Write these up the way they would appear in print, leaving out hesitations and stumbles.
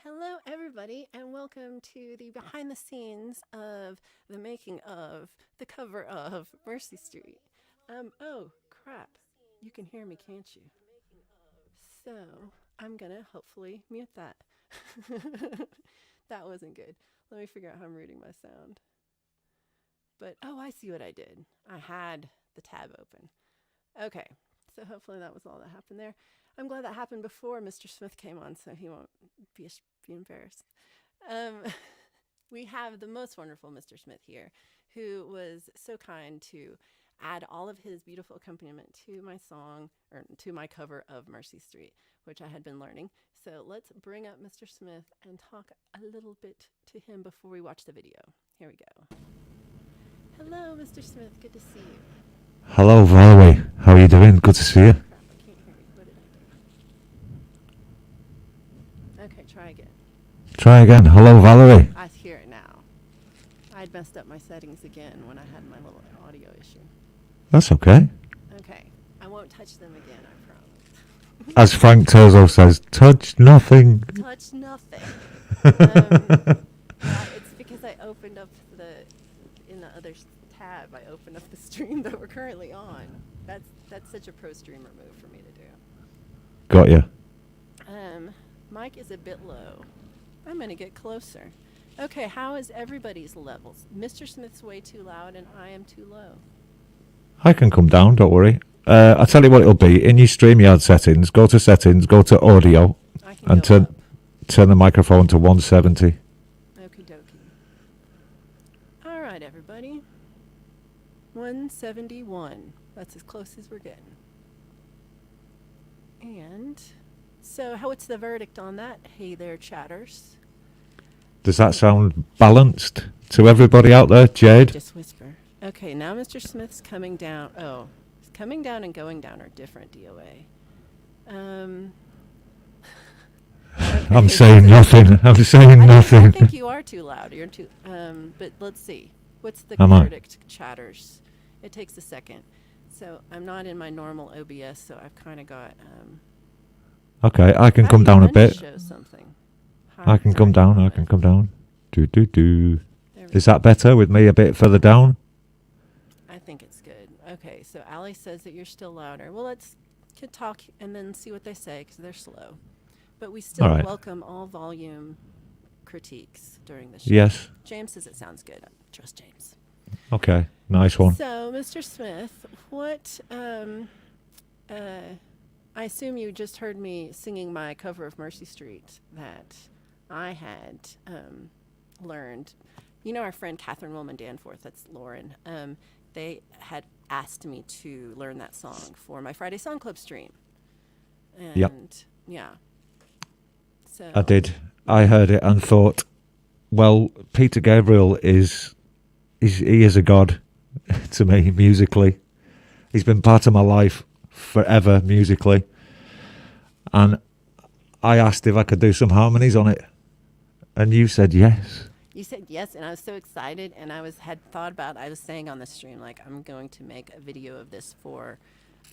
Hello, everybody, and welcome to the behind the scenes of the making of the cover of Mercy Street. Oh, crap. You can hear me, can't you? So, I'm gonna hopefully mute that. That wasn't good. Let me figure out how I'm muting my sound. But, oh, I see what I did. I had the tab open. Okay, so hopefully that was all that happened there. I'm glad that happened before Mr. Smith came on, so he won't be embarrassed. We have the most wonderful Mr. Smith here, who was so kind to add all of his beautiful accompaniment to my song, or to my cover of Mercy Street, which I had been learning. So let's bring up Mr. Smith and talk a little bit to him before we watch the video. Here we go. Hello, Mr. Smith. Good to see you. Hello, Valerie. How are you doing? Good to see you. Crap, I can't hear you. What did I do? Okay, try again. Try again. Hello, Valerie. I hear it now. I'd messed up my settings again when I had my little audio issue. That's okay. Okay, I won't touch them again, I promise. As Frank Tozo says, touch nothing. Touch nothing. Yeah, it's because I opened up in the other tab, I opened up the stream that we're currently on. That's such a pro streamer move for me to do. Got you. Mic is a bit low. I'm going to get closer. Okay, how is everybody's levels? Mr. Smith's way too loud and I am too low. I can come down, don't worry. I'll tell you what it'll be. In your StreamYard settings, go to audio, and turn the microphone to 170. Okie dokie. All right, everybody. 171. That's as close as we're getting. And so what's the verdict on that? Hey there, chatters. Does that sound balanced to everybody out there, Jade? Just whisper. Okay, now Mr. Smith's coming down. Oh, coming down and going down are different, DOA. Okay, I'm saying nothing. I'm saying nothing. I think you are too loud. You're too. But let's see. What's the verdict, chatters? It takes a second. So I'm not in my normal OBS, so I've kind of got. Okay, I can come down a bit. Show something. I can come down. I can come down. Do. Is that better with me a bit further down? I think it's good. Okay, so Ali says that you're still louder. Well, let's talk and then see what they say because they're slow. But we still welcome all volume critiques during the show. Yes. James says it sounds good. Trust James. Okay, nice one. So, Mr. Smith, what? I assume you just heard me singing my cover of Mercy Street that I had learned. You know our friend Catherine Willman Danforth, that's Lauren. They had asked me to learn that song for my Friday Song Club stream. And yeah. So I did. I heard it and thought, well, Peter Gabriel he is a god to me musically. He's been part of my life forever musically. And I asked if I could do some harmonies on it. And you said yes. You said yes, and I was so excited, and I was saying on the stream, like, I'm going to make a video of this for,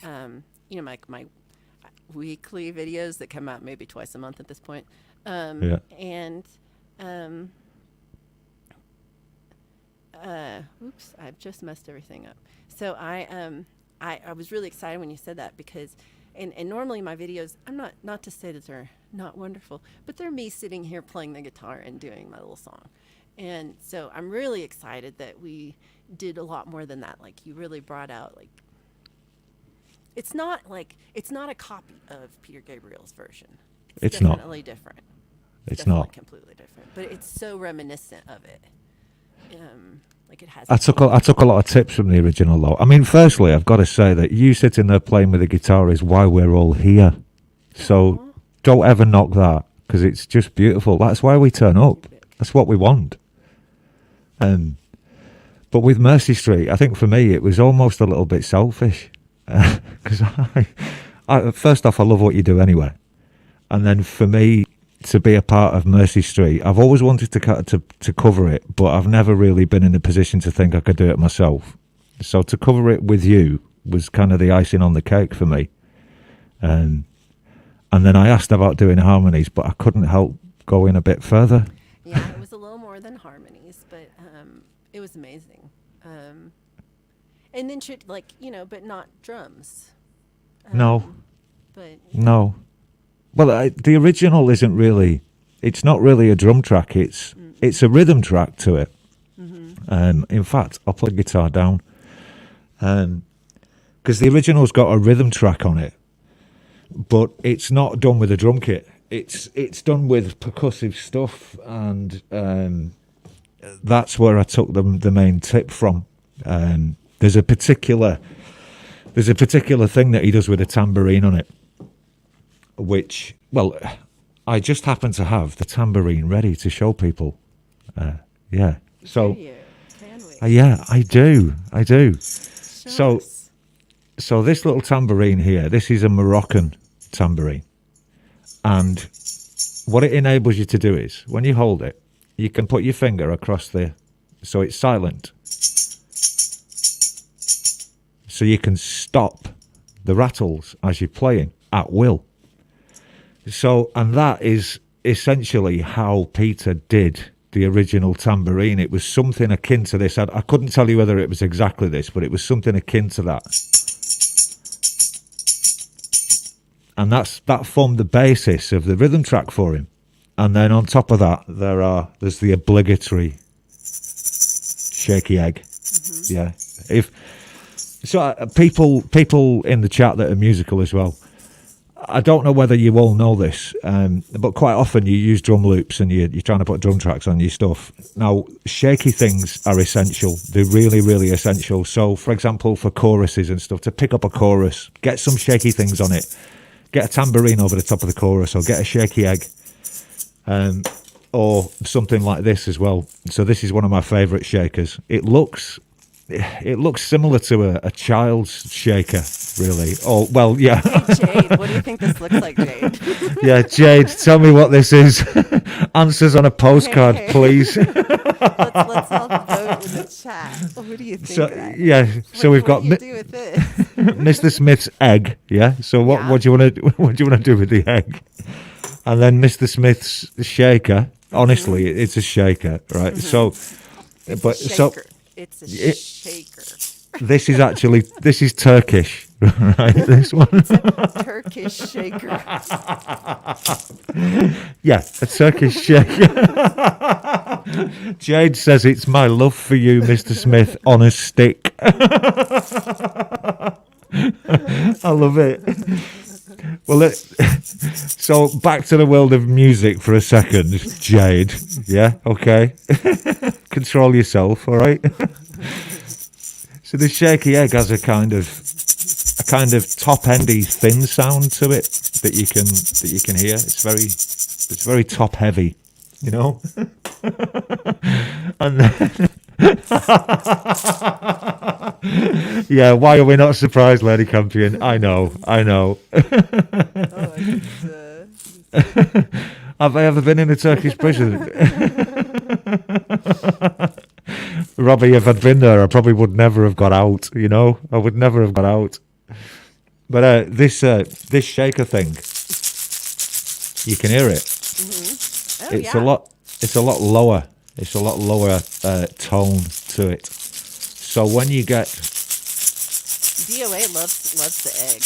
my weekly videos that come out maybe twice a month at this point. And, oops, I've just messed everything up. So I was really excited when you said that because, and normally my videos, I'm not to say that they're not wonderful, but they're me sitting here playing the guitar and doing my little song. And so I'm really excited that we did a lot more than that. Like you really brought out it's not a copy of Peter Gabriel's version. It's definitely different. It's not completely different, but it's so reminiscent of it. Like it has. I took a lot of tips from the original though. I mean, firstly, I've got to say that you sitting there playing with the guitar is why we're all here. So don't ever knock that because it's just beautiful. That's why we turn up. That's what we want. But with Mercy Street, I think for me it was almost a little bit selfish because I first off I love what you do anyway, and then for me to be a part of Mercy Street, I've always wanted to cover it, but I've never really been in a position to think I could do it myself. So to cover it with you was kind of the icing on the cake for me. And then I asked about doing harmonies, but I couldn't help going a bit further. Yeah, it was a little more than harmonies, but it was amazing. And then but not drums. No, But no. Well, the original isn't really. It's not really a drum track. It's a rhythm track to it. In fact, I'll put the guitar down. Because the original's got a rhythm track on it, but it's not done with a drum kit. It's done with percussive stuff, and that's where I took the main tip from. There's a particular thing that he does with a tambourine on it, which, well, I just happen to have the tambourine ready to show people. Yeah. So, do you? Can we? yeah, I do. Show So, us. so this little tambourine here, this is a Moroccan tambourine. And what it enables you to do is, when you hold it, you can put your finger across so it's silent. So you can stop the rattles as you're playing at will. So, and that is essentially how Peter did the original tambourine. It was something akin to this. I couldn't tell you whether it was exactly this, but it was something akin to that. And that formed the basis of the rhythm track for him. And then on top of that, there's the obligatory shaky egg. Yeah. People in the chat that are musical as well, I don't know whether you all know this, but quite often you use drum loops and you're trying to put drum tracks on your stuff. Now, shaky things are essential. They're really, really essential. So, for example, for choruses and stuff, to pick up a chorus, get some shaky things on it. Get a tambourine over the top of the chorus, or get a shaky egg, or something like this as well. So this is one of my favourite shakers. It looks similar to a child's shaker, really. Oh, well, yeah. Hey, Jade, what do you think this looks like, Jade? Yeah, Jade, tell me what this is. Answers on a postcard, Hey. please. let's all vote in the chat. What do you think? So, that? yeah, so we've got What do you do with this? Mr. Smith's egg, yeah? So Yeah. what do you want to do with the egg? And then Mr. Smith's shaker. Honestly, it's a shaker, right? So, but Shaker. It's a it- shaker. this is Turkish, right? This one, Turkish shaker. yeah, a Turkish shaker. Jade says it's my love for you, Mr. Smith, on a stick. I love it. Well, so back to the world of music for a second, Jade. Yeah, okay. Control yourself, all right. So the shaky egg has a kind of top-endy thin sound to it that you can hear. It's very top heavy, you know. And then, yeah, why are we not surprised, Lady Campion? I know. Oh, Have I ever been in a Turkish prison? Robbie, if I'd been there, I probably would never have got out, you know? I would never have got out. But this shaker thing, you can hear it. oh, It's yeah. a lot lower. It's a lot lower tone to it. So when you get DOA loves the egg.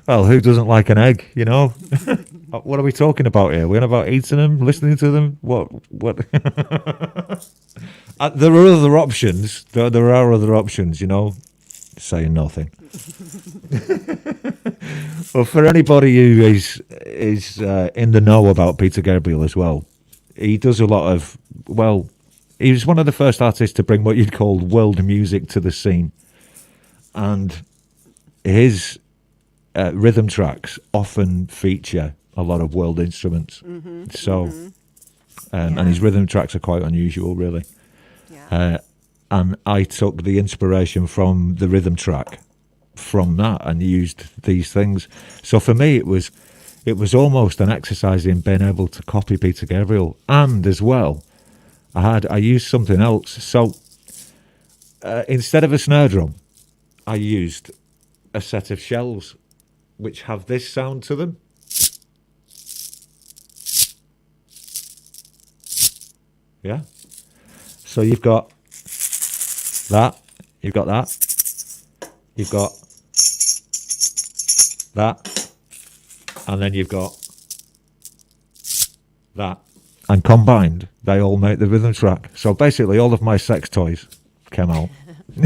well, who doesn't like an egg, you know? What are we talking about here? We're about eating them, listening to them? What? There are other options. There are other options, you know? Saying nothing. Well, for anybody who is in the know about Peter Gabriel as well, he does a lot of, well, he was one of the first artists to bring what you'd call world music to the scene. And his rhythm tracks often feature a lot of world instruments. And his rhythm tracks are quite unusual, really. Yeah. And I took the inspiration from the rhythm track from that and used these things. So for me, it was almost an exercise in being able to copy Peter Gabriel. And as well, I used something else. So instead of a snare drum, I used a set of shells. which have this sound to them. Yeah. So you've got that, you've got that, you've got that, and then you've got that. And combined, they all make the rhythm track. So basically, all of my sex toys came out. As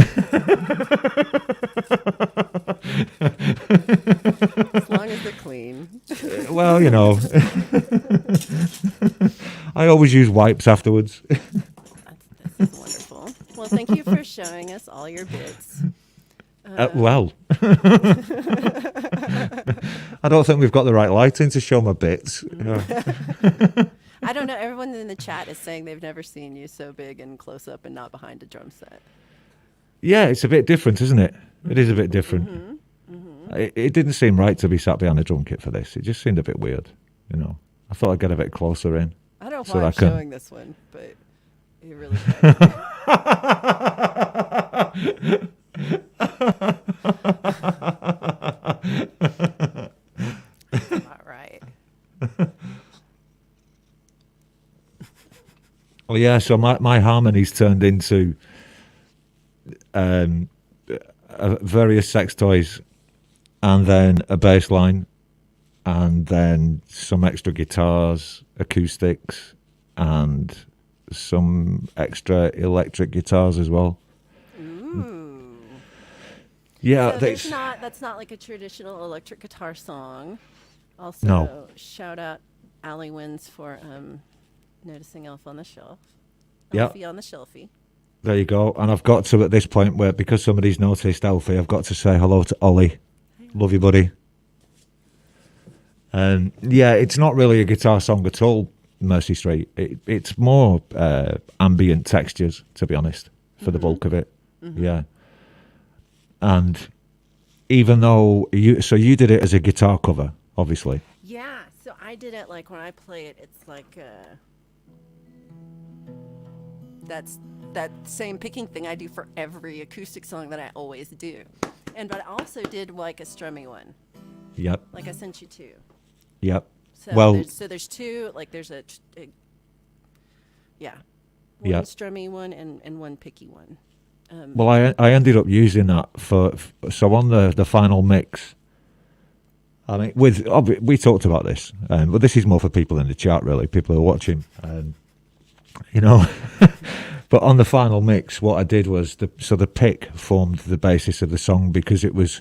long as they're clean. Well, you know, I always use wipes afterwards. This is wonderful. Well, thank you for showing us all your bits. Well, I don't think we've got the right lighting to show my bits. I don't know. Everyone in the chat is saying they've never seen you so big and close up and not behind a drum set. Yeah, it's a bit different, isn't it? It is a bit different. It didn't seem right to be sat behind a drum kit for this. It just seemed a bit weird, you know. I thought I'd get a bit closer in. I don't know so why I'm I can... showing this one, but it really does. All right. Well, yeah, so my harmonies turned into various sex toys, and then a bass line, and then some extra guitars, acoustics, and some extra electric guitars as well. Ooh. Yeah, So that's not like a traditional electric guitar song. Also, No. shout out Allie Wins for noticing Elf on the Shelf. Yeah. Elfie on the Shelfie. there you go. And I've got to, at this point, where because somebody's noticed Alfie, I've got to say hello to Ollie. Love you, buddy. Yeah, it's not really a guitar song at all, Mercy Street. It's more ambient textures, to be honest, for the bulk of it. Yeah. And even though you did it as a guitar cover, obviously. Yeah, so I did it like when I play it, it's like that's that same picking thing I do for every acoustic song that I always do. But I also did like a strummy one. Yep. Like I sent you two. Yep. So Well, there's two, like there's one Yeah. strummy one and one picky one. Well, I ended up using that so on the final mix. I mean, we talked about this, but this is more for people in the chat, really, people who are watching, you know. But on the final mix, what I did was the pick formed the basis of the song because it was,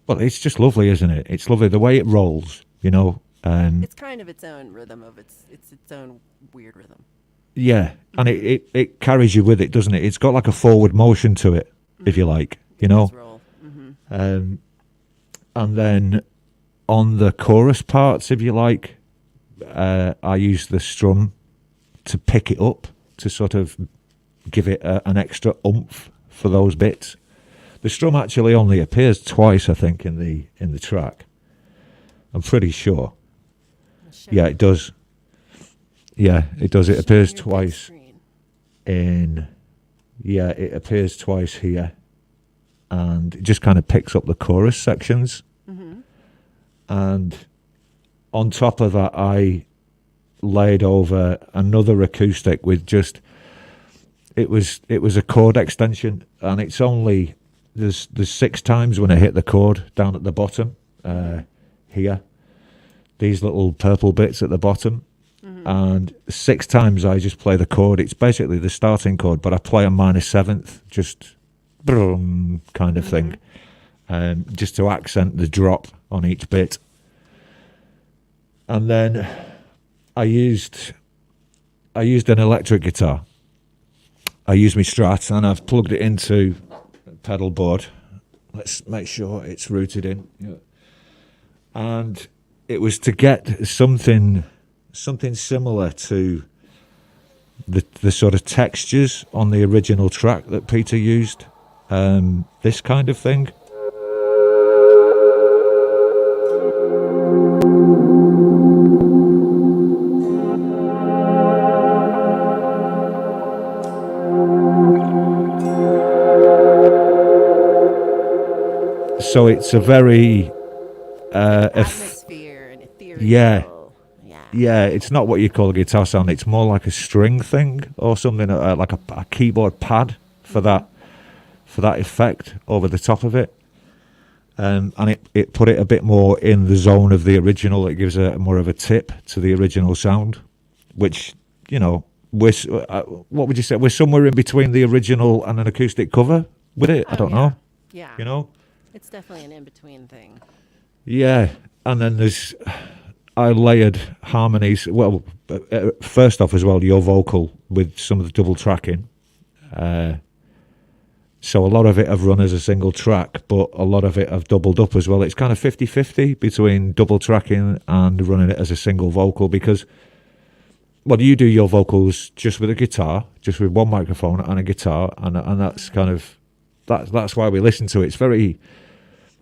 well, it's just lovely, isn't it? It's lovely the way it rolls, you know. It's kind of its own rhythm of its own weird rhythm. Yeah, and it carries you with it, doesn't it? It's got like a forward motion to it, if you like, you know. Roll. And then on the chorus parts, if you like, I use the strum to pick it up, to sort of give it an extra oomph for those bits. The strum actually only appears twice, I think, in the track. I'm pretty sure. Yeah, it does. Yeah, it does. It appears twice it appears twice here, and it just kind of picks up the chorus sections. And on top of that, I laid over another acoustic with just, it was a chord extension, and it's only, there's 6 times when I hit the chord down at the bottom, here, these little purple bits at the bottom. And 6 times I just play the chord. It's basically the starting chord, but I play a minor 7th, just brum kind of thing, just to accent the drop on each bit. And then I used an electric guitar. I used my Strat, and I've plugged it into a pedal board. Let's make sure it's rooted in. Yeah. And it was to get something similar to the sort of textures on the original track that Peter used, this kind of thing. So it's a very atmosphere and ethereal. Yeah. Yeah. Yeah, it's not what you call a guitar sound. It's more like a string thing or something, like a keyboard pad for that effect over the top of it. And it put it a bit more in the zone of the original. It gives a more of a tip to the original sound, which, you know, what would you say? We're somewhere in between the original and an acoustic cover with it. I don't know. Yeah. You know? It's definitely an in-between thing. Yeah. And then I layered harmonies. Well, first off as well, your vocal with some of the double tracking. So a lot of it I've run as a single track, but a lot of it I've doubled up as well. It's kind of 50-50 between double tracking and running it as a single vocal because, well, you do your vocals just with a guitar, just with one microphone and a guitar, and that's kind of, that's why we listen to it. It's very,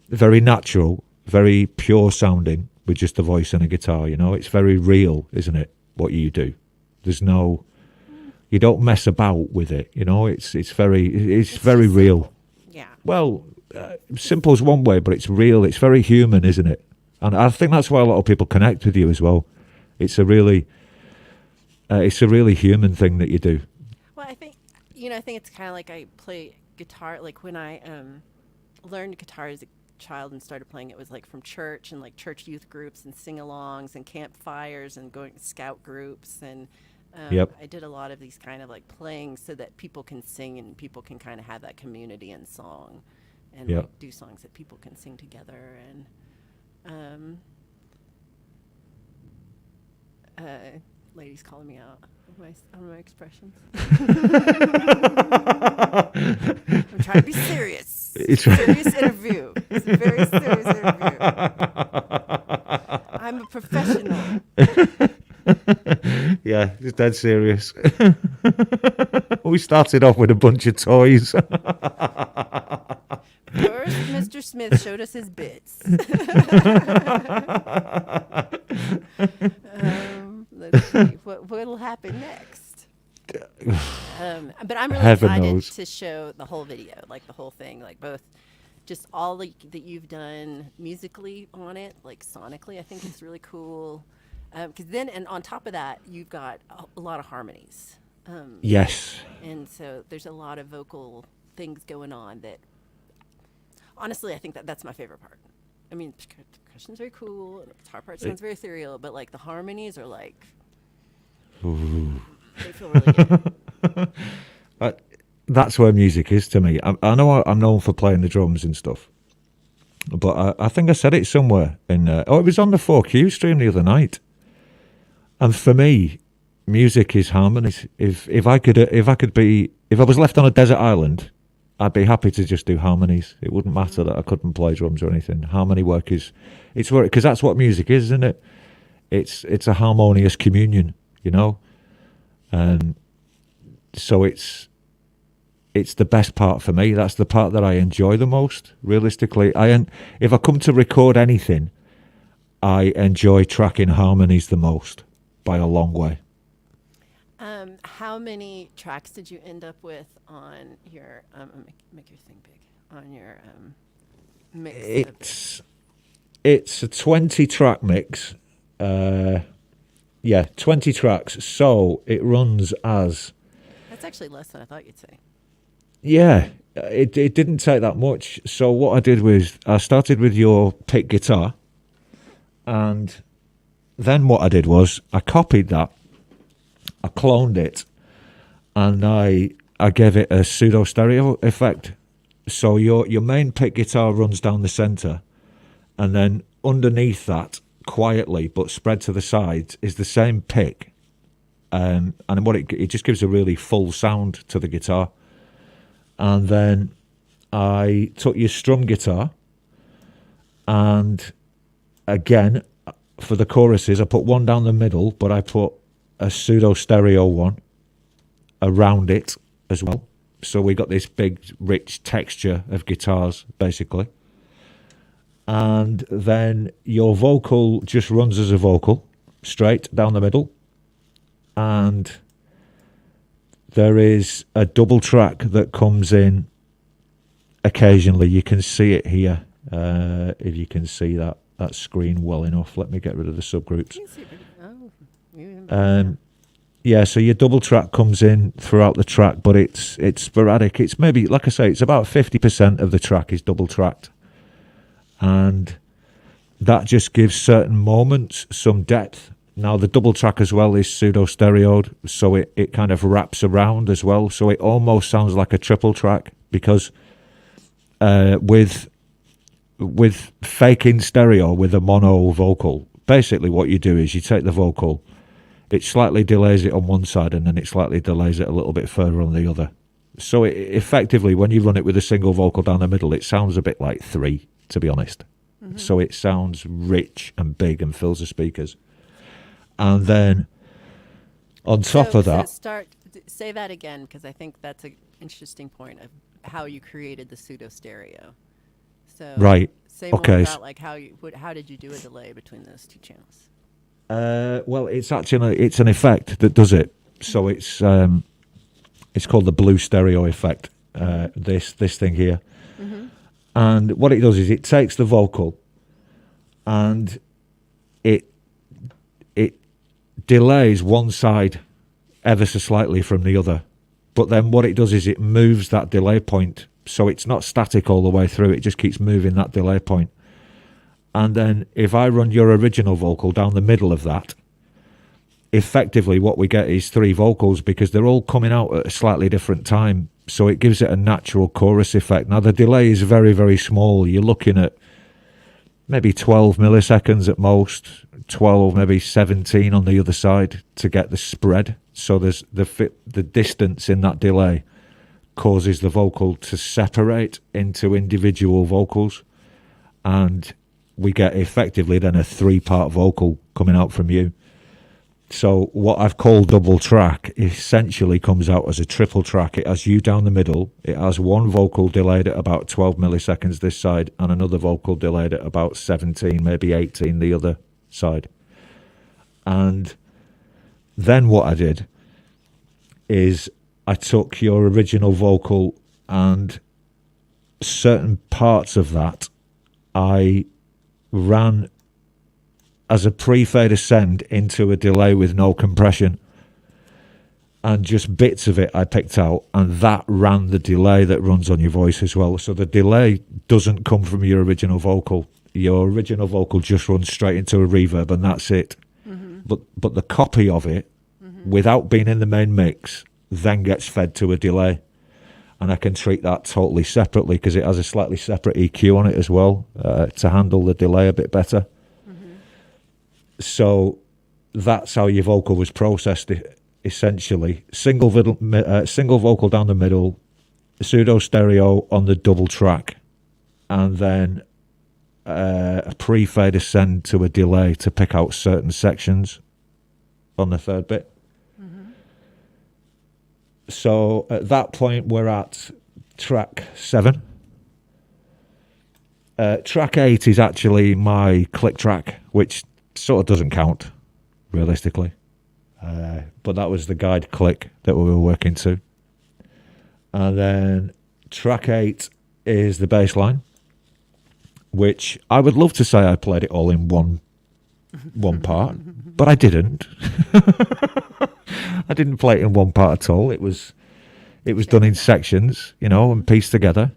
very natural, very pure sounding with just a voice and a guitar, you know. It's very real, isn't it, what you do? There's no... You don't mess about with it, you know. It's very real. Yeah. Well, simple's one way, but it's real. It's very human, isn't it? And I think that's why a lot of people connect with you as well. It's a really human thing that you do. Well, I think it's kind of like I play guitar. Like when I learned guitar as a child and started playing, it was like from church and like church youth groups and sing-alongs and campfires and going to scout groups and. Yep. I did a lot of these kind of like playing so that people can sing and people can kind of have that community in song and Yep. like do songs that people can sing together and ladies calling me out on my expressions. I'm trying to be serious. It's a serious interview. It's a very serious interview. I'm a professional. Yeah, it's dead serious. We started off with a bunch of toys. First, Mr. Smith showed us his bits. Let's see what'll happen next. But I'm really Heaven excited knows. to show the whole video, like the whole thing, like both just all that you've done musically on it, like sonically. I think it's really cool. Because then, and on top of that, you've got a lot of harmonies. Yes. And so there's a lot of vocal things going on that, honestly, I think that's my favorite part. I mean, percussion's very cool, and the guitar part sounds very ethereal, but like the harmonies are like, they feel really good. That's where music is to me. I know I'm known for playing the drums and stuff, but I think I said it somewhere in. It was on the 4Q stream the other night. And for me, music is harmonies. If I was left on a desert island, I'd be happy to just do harmonies. It wouldn't matter that I couldn't play drums or anything. Harmony work it's work because that's what music is, isn't it? It's a harmonious communion, you know. And so it's the best part for me. That's the part that I enjoy the most. Realistically, if I come to record anything, I enjoy tracking harmonies the most by a long way. How many tracks did you end up with on your make your thing big on your mix? It's a 20-track mix. 20 tracks. So it runs as. That's actually less than I thought you'd say. Yeah, it didn't take that much. So what I did was I started with your pick guitar, and then what I did was I copied that, I cloned it, and I gave it a pseudo stereo effect. So your main pick guitar runs down the center, and then underneath that, quietly but spread to the sides, is the same pick, and what it just gives a really full sound to the guitar. And then I took your strum guitar, and again, for the choruses, I put one down the middle, but I put a pseudo stereo one around it as well. So we got this big, rich texture of guitars, basically. And then your vocal just runs as a vocal, straight down the middle. And there is a double track that comes in occasionally. You can see it here, if you can see that. that screen well enough. Let me get rid of the subgroups. You can see pretty- oh, even better now. Yeah, so your double track comes in throughout the track, but it's sporadic. It's maybe, like I say, it's about 50% of the track is double tracked. And that just gives certain moments some depth. Now, the double track as well is pseudo stereoed, so it kind of wraps around as well. So it almost sounds like a triple track, because with fake in stereo with a mono vocal, basically what you do is you take the vocal, it slightly delays it on one side, and then it slightly delays it a little bit further on the other. So it, effectively, when you run it with a single vocal down the middle, it sounds a bit like 3, to be honest. Mm-hmm. So it sounds rich and big and fills the speakers. And then on top of that... Say that again, because I think that's an interesting point of how you created the pseudo stereo. So Right. say more Okay. about like how did you do a delay between those two channels? Well, it's an effect that does it. So it's called the blue stereo effect. This thing here, Mm-hmm. and what it does is it takes the vocal, and it delays one side ever so slightly from the other. But then what it does is it moves that delay point, so it's not static all the way through. It just keeps moving that delay point. And then if I run your original vocal down the middle of that, effectively what we get is 3 vocals, because they're all coming out at a slightly different time. So it gives it a natural chorus effect. Now, the delay is very, very small. You're looking at maybe 12 milliseconds at most, 12, maybe 17 on the other side to get the spread. So there's the distance in that delay causes the vocal to separate into individual vocals, and we get effectively then a 3-part vocal coming out from you. So what I've called double track essentially comes out as a triple track. It has you down the middle. It has one vocal delayed at about 12 milliseconds this side, and another vocal delayed at about 17, maybe 18 the other side. And then what I did is I took your original vocal, and certain parts of that I ran as a pre-fade ascend into a delay with no compression, and just bits of it I picked out, and that ran the delay that runs on your voice as well. So the delay doesn't come from your original vocal. Your original vocal just runs straight into a reverb, and that's it. Mm-hmm. But the copy of it, without being in the main mix, then gets fed to a delay. And I can treat that totally separately, because it has a slightly separate EQ on it as well, to handle the delay a bit better. Mm-hmm. So that's how your vocal was processed, essentially. Single vocal down the middle, pseudo stereo on the double track, and then a pre-fade ascend to a delay to pick out certain sections on the third bit. So at that point, we're at track 7. Track 8 is actually my click track, which sort of doesn't count, realistically. But that was the guide click that we were working to. And then track 8 is the bass line, which I would love to say I played it all in one part, but I didn't. I didn't play it in one part at all. It was done in sections, and pieced together.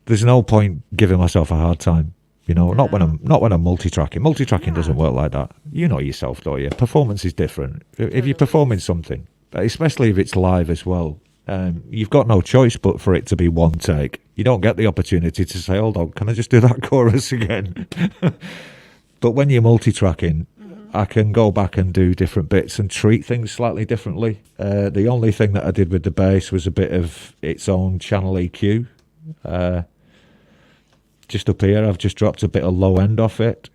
There's no point giving myself a hard time, not when I'm multi-tracking. Multi-tracking doesn't work like that. You know yourself, don't you? Performance is different. If you're performing something, especially if it's live as well, you've got no choice but for it to be one take. You don't get the opportunity to say, hold on, can I just do that chorus again? But when you're multi-tracking, I can go back and do different bits and treat things slightly differently. The only thing that I did with the bass was a bit of its own channel EQ. Just up here, I've just dropped a bit of low end off it,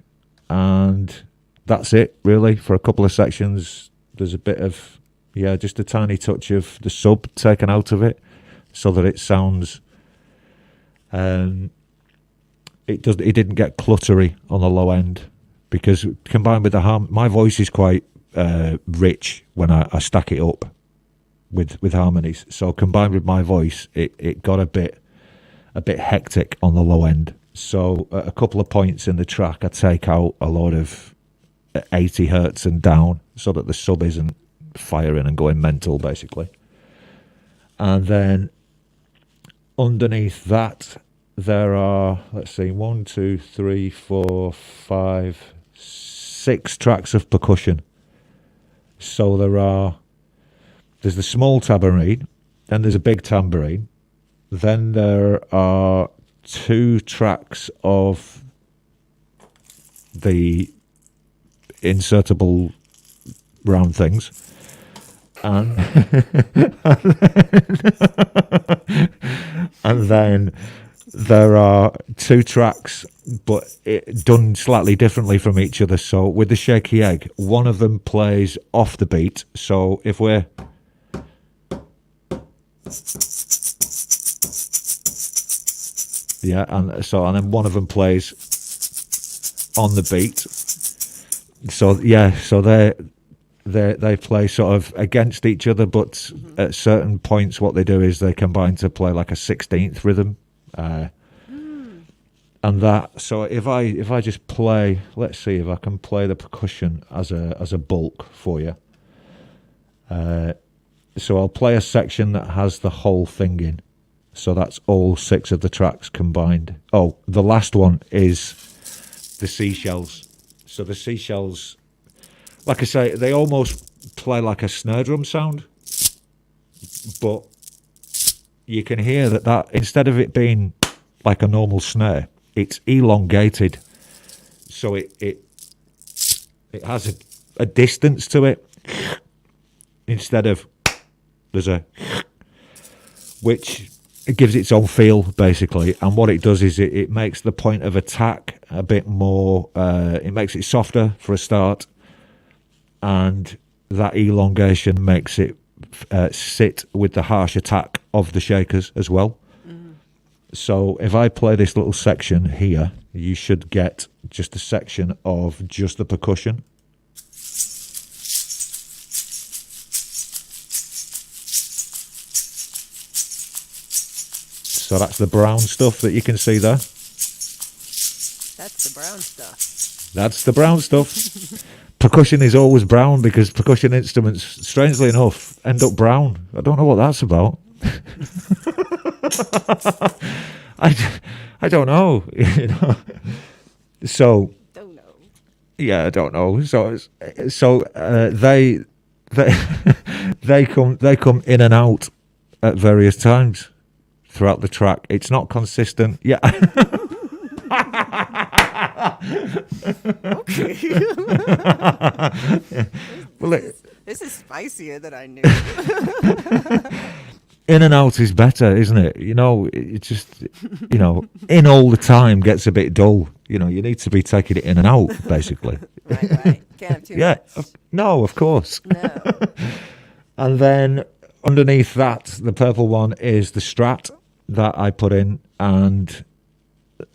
and that's it, really. For a couple of sections, there's a bit of, just a tiny touch of the sub taken out of it, so that it sounds, it didn't get cluttery on the low end. Because combined with the my voice is quite rich when I stack it up with harmonies. So combined with my voice, it got a bit hectic on the low end. So at a couple of points in the track, I take out a lot of 80 hertz and down so that the sub isn't firing and going mental, basically. And then underneath that, there are, let's see, 1, 2, 3, 4, 5, 6 tracks of percussion. So there's the small tambourine, then there's a big tambourine, then there are 2 tracks of the insertable round things, and and then there are 2 tracks, but done slightly differently from each other. So with the shaky egg, one of them plays off the beat. So if we're and then one of them plays on the beat. So they play sort of against each other, but at certain points, what they do is they combine to play like a 16th rhythm, and that. So if I just play, let's see if I can play the percussion as a bulk for you. So I'll play a section that has the whole thing in. So that's all 6 of the tracks combined. Oh, the last one is the seashells. So the seashells, like I say, they almost play like a snare drum sound, but you can hear that instead of it being like a normal snare, it's elongated. So it has a distance to it instead of there's a, which it gives its own feel, basically. And what it does is it makes the point of attack a bit more, it makes it softer for a start, and that elongation makes it sit with the harsh attack of the shakers as well. So if I play this little section here, you should get just a section of just the percussion. So that's the brown stuff that you can see there. That's the brown stuff. That's the brown stuff. Percussion is always brown because percussion instruments, strangely enough, end up brown. I don't know what that's about. I don't know. You know. So Don't know. yeah, I don't know. So they they come in and out at various times throughout the track. It's not consistent. Yeah. Okay. Well, This is spicier than I knew. in and out is better, isn't it? You know, it just, you know, in all the time gets a bit dull. You know, you need to be taking it in and out, basically. Right. Can't have too Yeah. much. No, of course. No. And then underneath that, the purple one is the Strat that I put in. And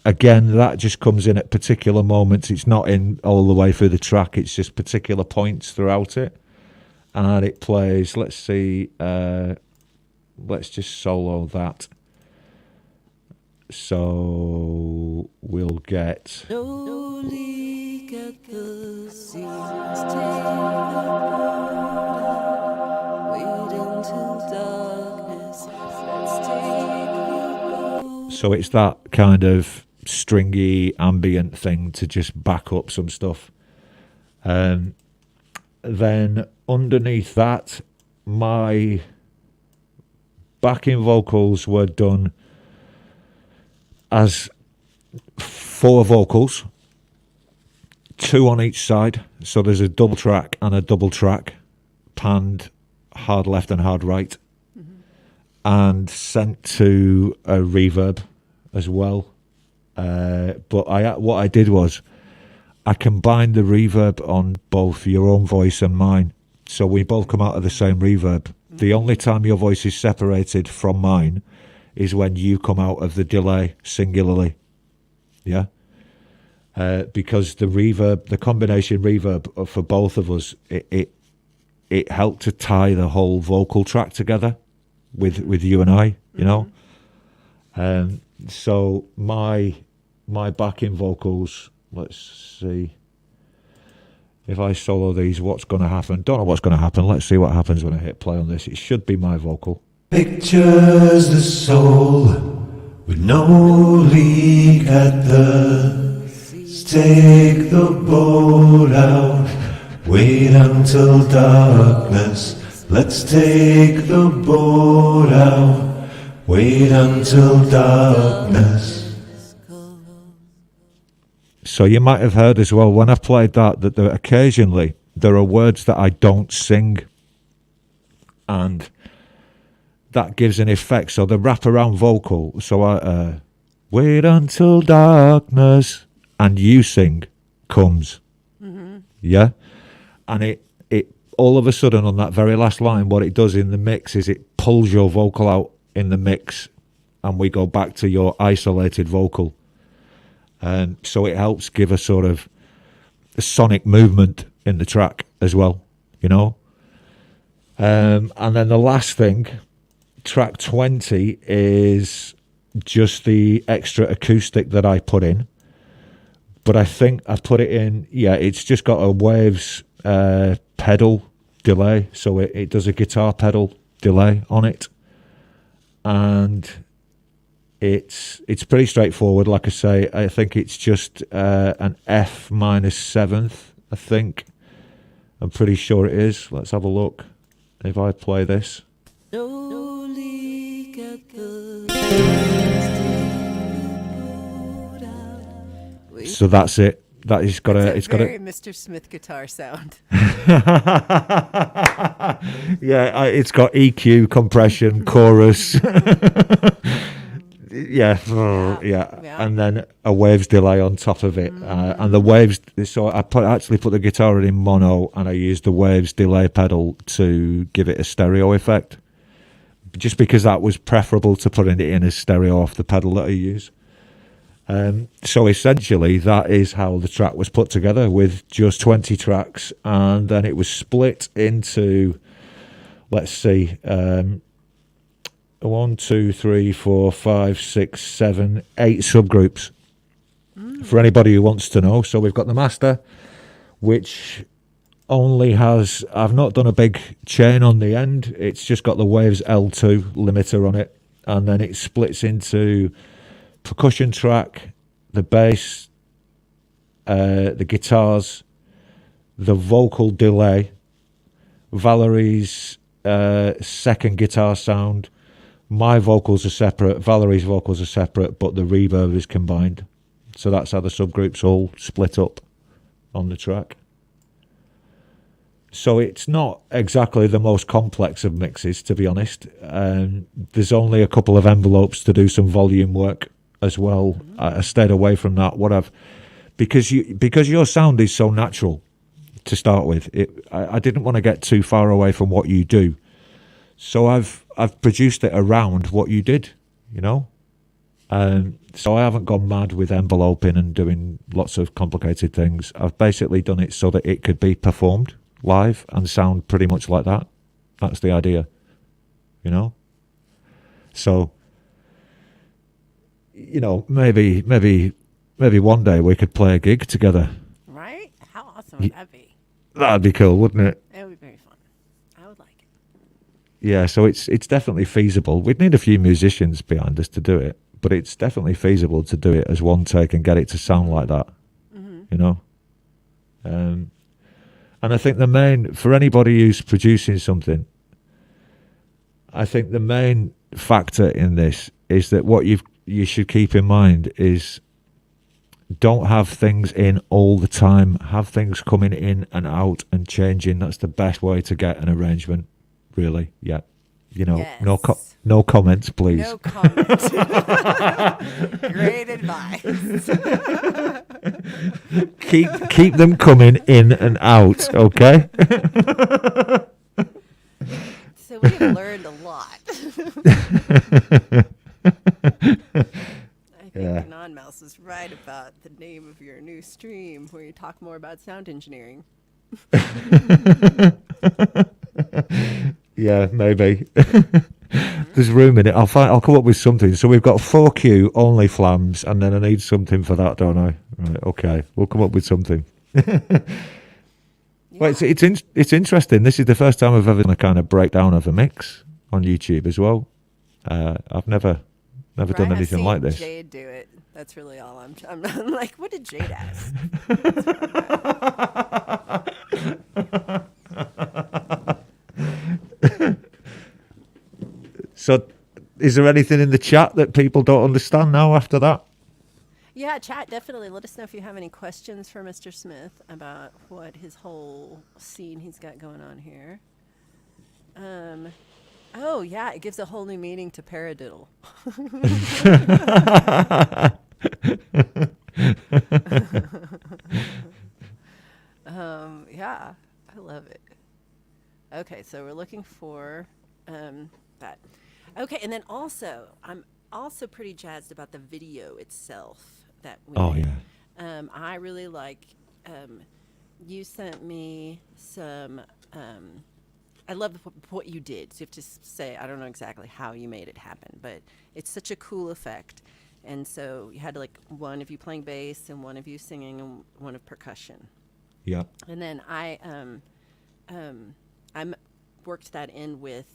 again, that just comes in at particular moments. It's not in all the way through the track. It's just particular points throughout it. And it plays, let's see, let's just solo that. So we'll get... Slowly get the seeds, take the wait until darkness, let's take the boat. So it's that kind of stringy ambient thing to just back up some stuff. Then underneath that, my backing vocals were done as 4 vocals, 2 on each side. So there's a double track and a double track, panned hard left and hard right, and sent to a reverb as well. But what I did was I combined the reverb on both your own voice and mine, so we both come out of the same reverb. The only time your voice is separated from mine is when you come out of the delay singularly. Yeah? Because the reverb, the combination reverb for both of us, it helped to tie the whole vocal track together with you and I, you know? So my my backing vocals. Let's see. If I solo these, what's going to happen? Don't know what's going to happen. Let's see what happens when I hit play on this. It should be my vocal. Pictures the soul with no leak at the. Take the boat out, wait until darkness. Let's take the boat out, wait until darkness. So you might have heard as well when I played that there, occasionally there are words that I don't sing, and that gives an effect. So the wraparound vocal, so I wait until darkness, and you sing comes, yeah, and it all of a sudden on that very last line, what it does in the mix is it pulls your vocal out in the mix, and we go back to your isolated vocal. So it helps give a sort of a sonic movement in the track as well, you know. And then the last thing, track 20, is just the extra acoustic that I put in. But I think I put it in, yeah, it's just got a Waves pedal delay. So it does a guitar pedal delay on it. And it's pretty straightforward. Like I say, I think it's just an F minor 7th, I think. I'm pretty sure it is. Let's have a look. If I play this. So that's it. That is got a. It's got very a Mr. Smith guitar sound. Yeah, it's got EQ, compression, chorus. Yeah, and then a Waves delay on top of it, and the Waves. So I actually put the guitar in mono, and I used the Waves delay pedal to give it a stereo effect, just because that was preferable to putting it in as stereo off the pedal that I use. So essentially, that is how the track was put together, with just 20 tracks, and then it was split into, let's see. 1, 2, 3, 4, 5, 6, 7, 8 subgroups for anybody who wants to know. So we've got the master, which only has, I've not done a big chain on the end. It's just got the Waves L2 limiter on it. And then it splits into percussion track, the bass, the guitars, the vocal delay, Valerie's second guitar sound. My vocals are separate, Valerie's vocals are separate, but the reverb is combined. So that's how the subgroups all split up on the track. So it's not exactly the most complex of mixes, to be honest. There's only a couple of envelopes to do some volume work as well. I stayed away from that. Because your sound is so natural to start with. I didn't want to get too far away from what you do. So I've produced it around what you did, you know. So I haven't gone mad with enveloping and doing lots of complicated things. I've basically done it so that it could be performed live and sound pretty much like that. That's the idea, you know. So, you know, maybe one day we could play a gig together. Right? How awesome would that be? That'd be cool, wouldn't it? It would be very fun. I would like it. Yeah, so it's definitely feasible. We'd need a few musicians behind us to do it, but it's definitely feasible to do it as one take and get it to sound like that, you know. And I think for anybody who's producing something, I think the main factor in this is that what you should keep in mind is don't have things in all the time. Have things coming in and out and changing. That's the best way to get an arrangement, really. Yeah. You know, Yes. no comments, please. No comment. Great advice. Keep them coming in and out, okay? So we have learned a lot. I think Non-Mouse is right about the name of your new stream where you talk more about sound engineering. Yeah, maybe. There's room in it. I'll come up with something. So we've got 4Q only flams, and then I need something for that, don't I? Right. Okay. We'll come up with something. Well, it's interesting. This is the first time I've ever done a kind of breakdown of a mix on YouTube as well. I've never done I've anything seen like this. Jade do it. That's really all I'm like, what did Jade ask? So, is there anything in the chat that people don't understand now after that? Yeah, chat, definitely. Let us know if you have any questions for Mr. Smith about what his whole scene he's got going on here. Oh, yeah, it gives a whole new meaning to paradiddle. Yeah, I love it. Okay, so we're looking for that. Okay, and then also, I'm also pretty jazzed about the video itself that we Oh made. yeah. I really like, you sent me some, I love what you did. So you have to say, I don't know exactly how you made it happen, but it's such a cool effect. And so you had like one of you playing bass and one of you singing and one of percussion. Yeah. And then I worked that in with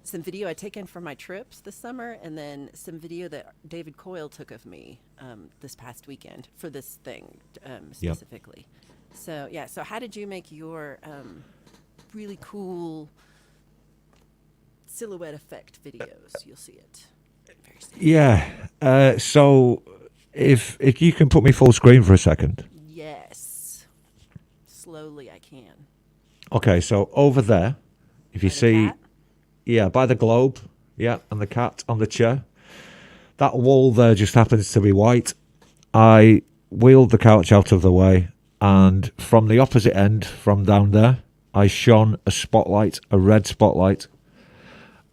some video I'd taken from my trips this summer, and then some video that David Coyle took of me this past weekend for this thing specifically. So yeah, so how did you make your really cool silhouette effect videos? You'll see it very soon. Yeah. So if you can put me full screen for a second. Yes. Slowly I can. Okay, so over there, if you By the see, cat? yeah, by the globe, yeah, and the cat on the chair, that wall there just happens to be white. I wheeled the couch out of the way, and from the opposite end, from down there, I shone a spotlight, a red spotlight,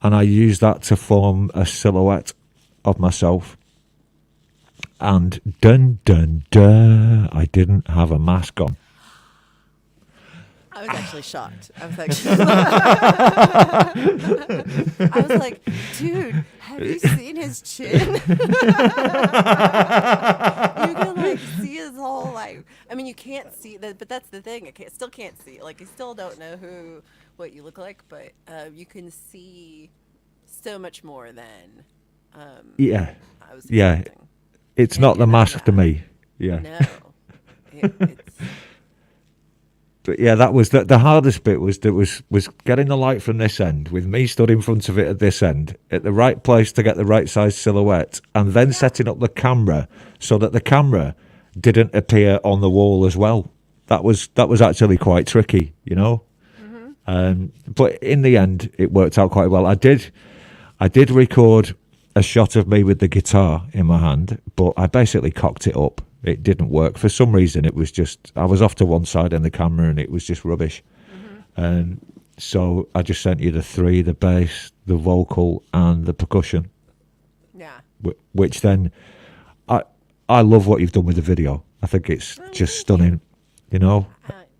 and I used that to form a silhouette of myself. And dun dun dun, I didn't have a mask on. I was actually shocked. I was like, dude, have you seen his chin? You can like see his whole like. I mean, you can't see that, but that's the thing. Still can't see. Like, you still don't know what you look like, but you can see so much more than. Yeah, I was yeah. expecting. It's And not the you know mask to that. me. Yeah. No, it's. But yeah, that was the hardest bit was getting the light from this end with me stood in front of it at this end at the right place to get the right size silhouette, and then setting up the camera so that the camera didn't appear on the wall as well. That was actually quite tricky, you know. Mm-hmm. But in the end, it worked out quite well. I did record a shot of me with the guitar in my hand, but I basically cocked it up. It didn't work. For some reason, it was just, I was off to one side in the camera and it was just rubbish. Mm-hmm. So I just sent you the three, the bass, the vocal and the percussion. Yeah. Which then, I love what you've done with the video. I think it's just stunning, you know?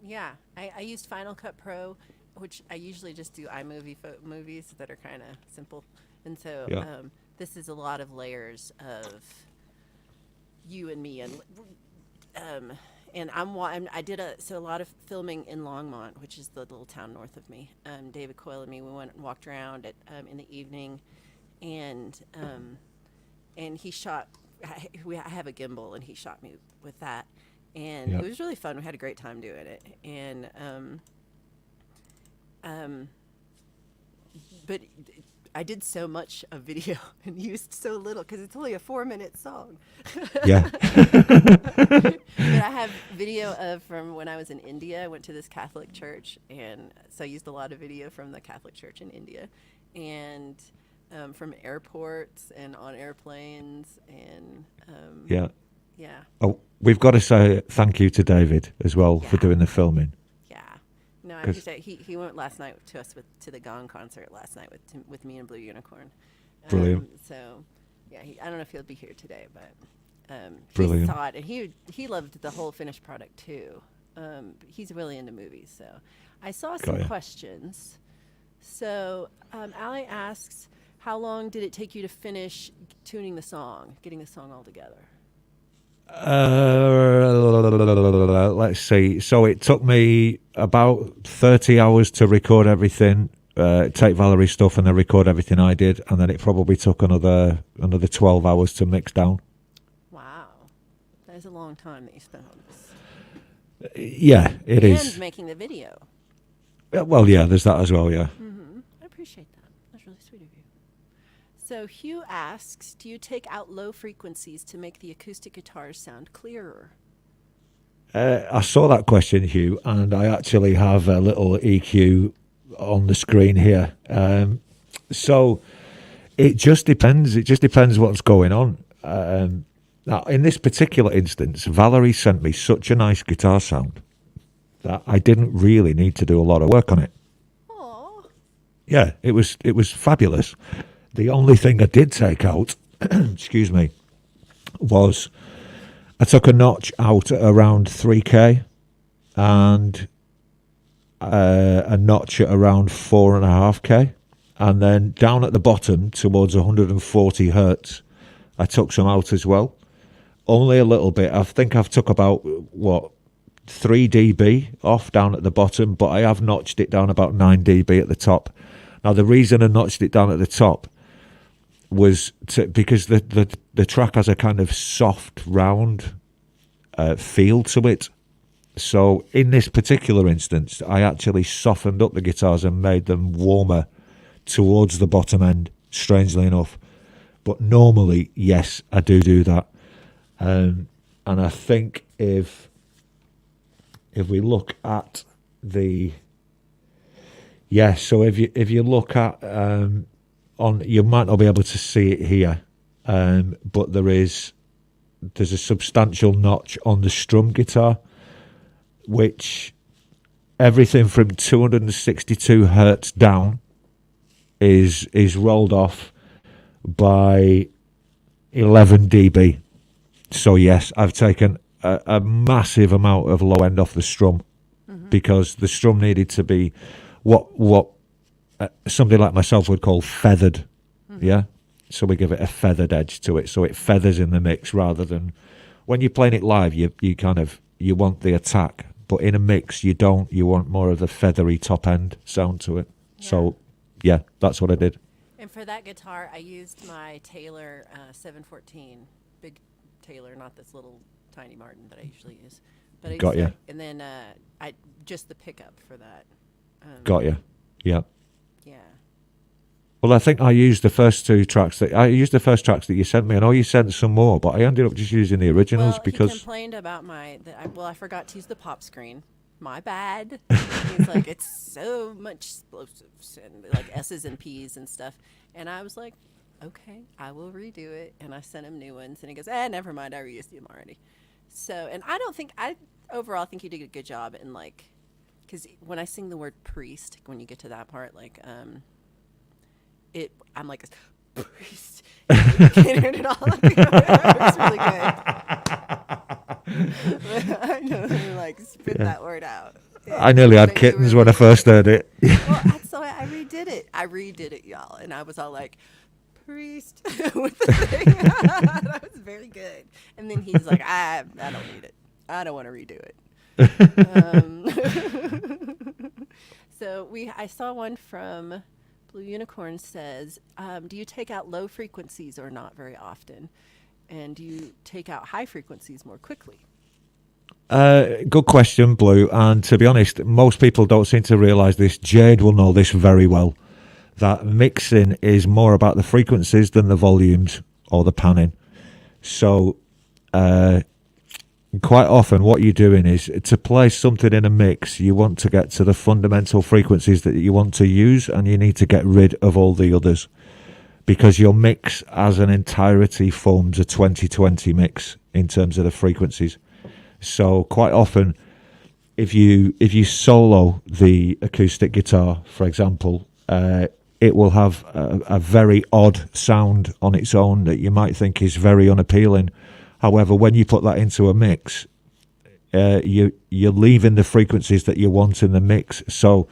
Yeah, I used Final Cut Pro, which I usually just do iMovie movies that are kind of simple. And so Yeah. this is a lot of layers of you and me, and I did a lot of filming in Longmont, which is the little town north of me. David Coyle and me, we went and walked around in the evening, and he shot. I have a gimbal, and he shot me with that, and Yeah. it was really fun. We had a great time doing it, and but I did so much of video and used so little because it's only a 4-minute song. Yeah. But I have video from when I was in India. I went to this Catholic church, and so I used a lot of video from the Catholic church in India, and from airports and on airplanes, and Yeah. yeah. Oh, we've got to say thank you to David as well for Yeah. doing the filming. Yeah, no, I 'Cause- appreciate it. He went last night to the Gong concert last night with me and Blue Unicorn. Brilliant. So, yeah, I don't know if he'll be here today, but he Brilliant. saw it and he loved the whole finished product too. He's really into movies, so I saw some Got ya. questions. So, Allie asks, how long did it take you to finish tuning the song, getting the song all together? Let's see. So it took me about 30 hours to record everything, take Valerie's stuff and then record everything I did, and then it probably took another 12 hours to mix down. Wow. That is a long time that you spent on this. Yeah, it is. And making the video. Well, yeah, there's that as well, yeah. I appreciate that. That's really sweet of you. So Hugh asks, do you take out low frequencies to make the acoustic guitars sound clearer? I saw that question, Hugh, and I actually have a little EQ on the screen here. So it just depends. It just depends what's going on. Now, in this particular instance, Valerie sent me such a nice guitar sound that I didn't really need to do a lot of work on it. Aww. Yeah, it was fabulous. The only thing I did take out, excuse me, was I took a notch out at around 3K and a notch at around 4.5K. And then down at the bottom towards 140 hertz, I took some out as well. Only a little bit. I think I've took about, 3 dB off down at the bottom, but I have notched it down about 9 dB at the top. Now, the reason I notched it down at the top was because the track has a kind of soft, round feel to it. So in this particular instance, I actually softened up the guitars and made them warmer towards the bottom end, strangely enough. But normally, yes, I do that. And I think if we look at the... Yes, so if you look at... you might not be able to see it here, but there's a substantial notch on the strum guitar, which everything from 262 hertz down is rolled off by 11 dB. So yes, I've taken a massive amount of low end off the strum, because the strum needed to be what somebody like myself would call feathered. Yeah, so we give it a feathered edge to it, so it feathers in the mix rather than when you're playing it live. You want the attack, but in a mix you don't. You want more of the feathery top end sound to it. Yeah. So yeah, that's what I did. And for that guitar, I used my Taylor 714, big Taylor, not this little tiny Martin that I usually use. But I Got used ya. that, and then I just the pickup for that. Got you. Yeah. Yeah. Well, I think I used the first tracks that you sent me. I know you sent some more, but I ended up just using the originals Well, because he complained about I forgot to use the pop screen. My bad. He's like, it's so much explosives and like S's and P's and stuff. And I was like, okay, I will redo it. And I sent him new ones. And he goes, never mind, I reused them already. So, and overall think you did a good job in like, because when I sing the word priest, when you get to that part, like, I'm like, priest. You can't hear it all. It's really good. I know, like, spit that word out. I nearly had kittens when I first heard it. Well, so I redid it. Y'all. And I was all like, priest with the thing. That was very good. And then he's like, I don't need it. I don't want to redo it. So I saw one from Blue Unicorn says, do you take out low frequencies or not very often? And do you take out high frequencies more quickly? Good question, Blue. And to be honest, most people don't seem to realise this. Jade will know this very well, that mixing is more about the frequencies than the volumes or the panning. So quite often what you're doing is to play something in a mix, you want to get to the fundamental frequencies that you want to use, and you need to get rid of all the others, because your mix as an entirety forms a 20-20 mix in terms of the frequencies. So quite often if you solo the acoustic guitar, for example, it will have a very odd sound on its own that you might think is very unappealing. However, when you put that into a mix, you're leaving the frequencies that you want in the mix. So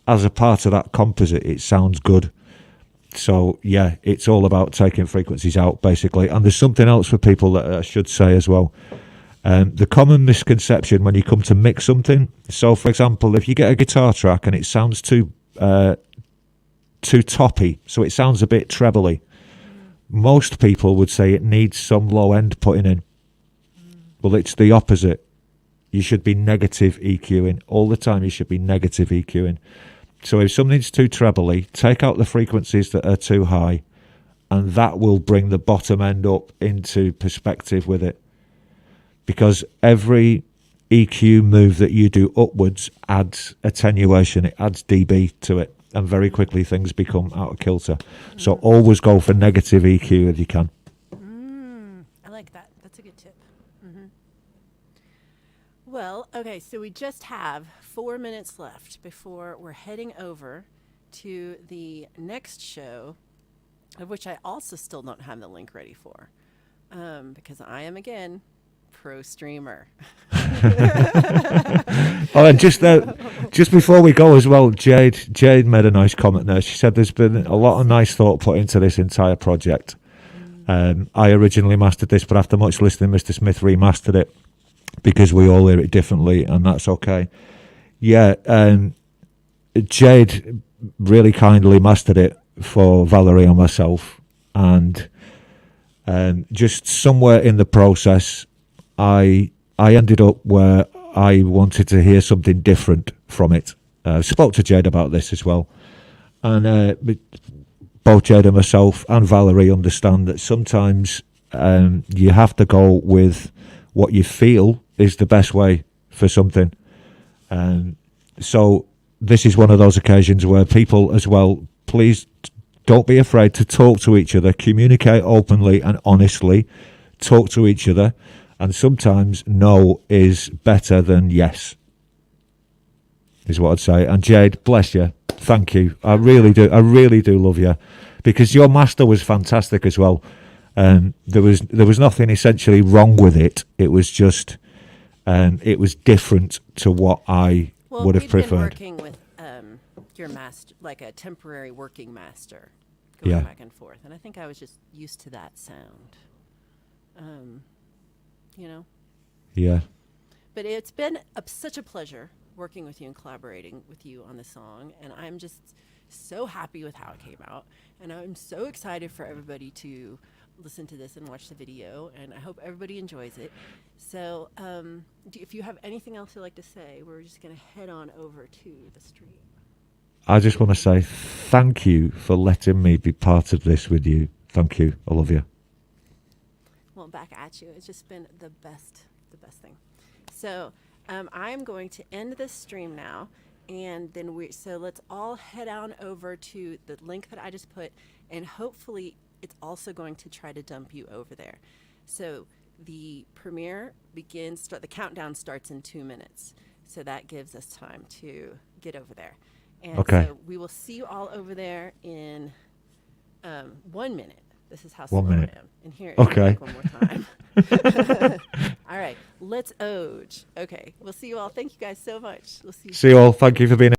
as a part of that composite, it sounds good. So yeah, it's all about taking frequencies out basically. And there's something else for people that I should say as well. The common misconception when you come to mix something. So for example, if you get a guitar track and it sounds too toppy, so it sounds a bit trebly, most people would say it needs some low end putting in. Well, it's the opposite. You should be negative EQing all the time. You should be negative EQing. So if something's too trebly, take out the frequencies that are too high, and that will bring the bottom end up into perspective with it. Because every EQ move that you do upwards adds attenuation, it adds dB to it, and very quickly things become out of kilter. So always go for negative EQ if you can. I like that. That's a good tip. Well, okay, so we just have 4 minutes left before we're heading over to the next show, of which I also still don't have the link ready for, because I am, again, pro streamer. Oh, and just before we go as well, Jade made a nice comment there. She said there's been a lot of nice thought put into this entire project. I originally mastered this, but after much listening, Mr. Smith remastered it because we all hear it differently, and that's okay. Yeah, Jade really kindly mastered it for Valerie and myself, and just somewhere in the process, I ended up where I wanted to hear something different from it. Spoke to Jade about this as well, and both Jade and myself and Valerie understand that sometimes you have to go with what you feel is the best way for something. So this is one of those occasions where people as well, please don't be afraid to talk to each other, communicate openly and honestly, talk to each other. And sometimes no is better than yes, is what I'd say. And Jade, bless you. Thank you. I really do love you, because your master was fantastic as well. There was nothing essentially wrong with it. It was just, it was different to what I would have preferred. Been working with your master, like a temporary working master, going back and forth, and I think I was just used to that sound. Yeah. But it's been such a pleasure working with you and collaborating with you on the song, and I'm just so happy with how it came out, and I'm so excited for everybody to listen to this and watch the video, and I hope everybody enjoys it. So if you have anything else you'd like to say, we're just going to head on over to the stream. I just want to say thank you for letting me be part of this with you. Thank you. I love you. Well, back at you. It's just been the best thing. So I'm going to end this stream now, and then let's all head on over to the link that I just put, and hopefully it's also going to try to dump you over there. So the premiere the countdown starts in 2 minutes. So that gives us time to get over there. And so we will see you all over there in 1 minute. This is how slow 1 minute. I am. And here, Okay. one more time. All right, let's Oj. Okay, we'll see you all. Thank you guys so much. We'll see you. See you all. Thank you for being